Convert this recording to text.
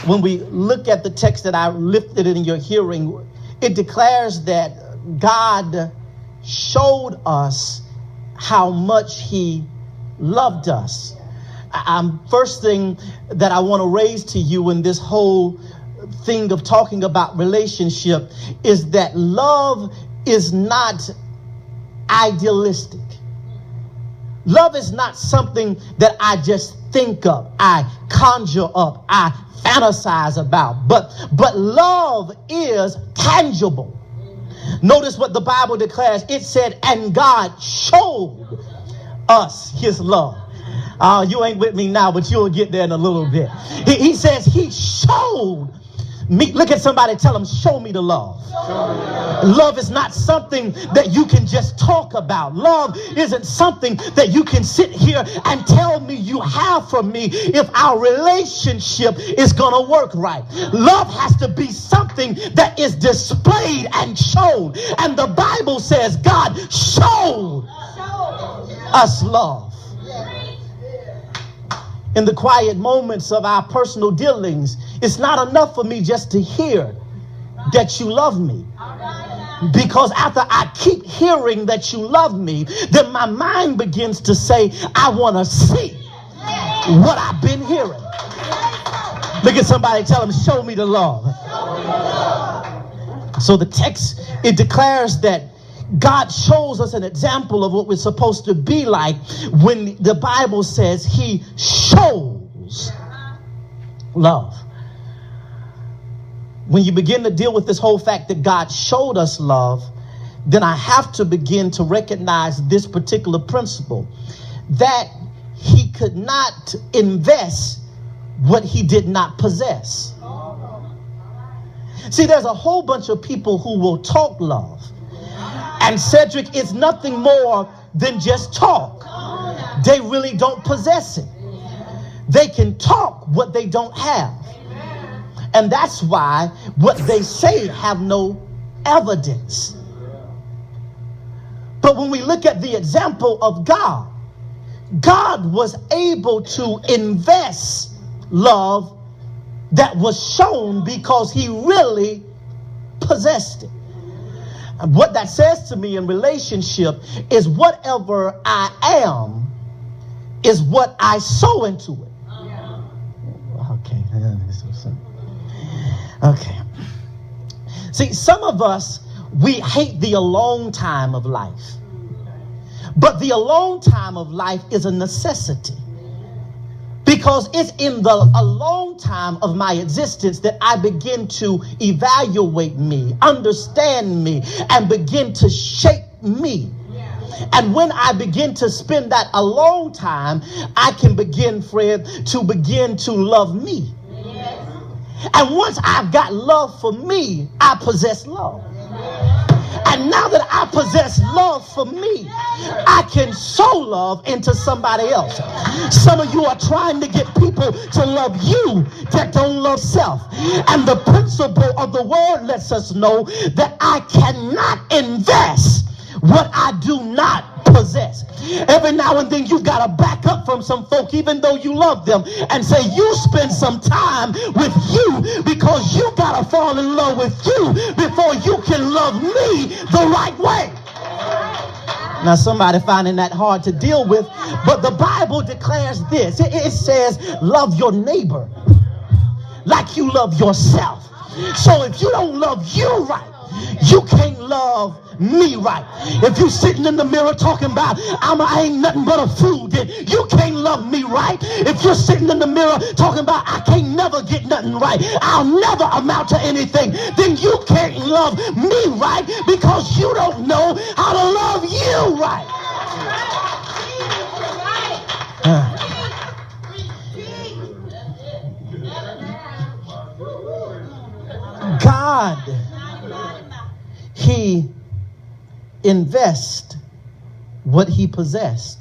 When we look at the text that I lifted in your hearing, it declares that God showed us how much he loved us. First thing that I want to raise to you in this whole thing of talking about relationship is that love is not idealistic. Love is not something that I just think of, I conjure up, I fantasize about, but love is tangible. Notice what the Bible declares. It said, and God showed us his love. You ain't with me now, but you'll get there in a little bit. He says he showed me. Look at somebody, tell them, show me the love. Love is not something that you can just talk about. Love isn't something that you can sit here and tell me you have for me if our relationship is going to work right. Love has to be something that is displayed and shown. And the Bible says God showed us love. In the quiet moments of our personal dealings, it's not enough for me just to hear that you love me. Because after I keep hearing that you love me, then my mind begins to say, I want to see what I've been hearing. Look at somebody, tell them, show me the love. So the text, it declares that God shows us an example of what we're supposed to be like when the Bible says he shows love. When you begin to deal with this whole fact that God showed us love, then I have to begin to recognize this particular principle, that he could not invest what he did not possess. See, there's a whole bunch of people who will talk love. And Cedric is nothing more than just talk. They really don't possess it. They can talk what they don't have. And that's why what they say have no evidence. But when we look at the example of God, God was able to invest love that was shown because he really possessed it. And what that says to me in relationship is whatever I am is what I sow into it. Okay. See, some of us, we hate the alone time of life. But the alone time of life is a necessity. Because it's in the alone time of my existence that I begin to evaluate me, understand me, and begin to shape me. And when I begin to spend that alone time, I can begin, Fred, to begin to love me. And once I've got love for me, I possess love. And now that I possess love for me, I can sow love into somebody else. Some of you are trying to get people to love you that don't love self. And the principle of the word lets us know that I cannot invest what I do not possess. Every now and then you've got to back up from some folk, even though you love them, and say, you spend some time with you, because you got to fall in love with you before you can love me the right way. Now somebody finding that hard to deal with, but the Bible declares this. It says, love your neighbor like you love yourself. So if you don't love you right, you can't love me right. If you sitting in the mirror talking about I ain't nothing but a fool, then you can't love me right. If you're sitting in the mirror talking about I can't never get nothing right, I'll never amount to anything, then you can't love me right, because you don't know how to love you right. God, he invest what he possessed.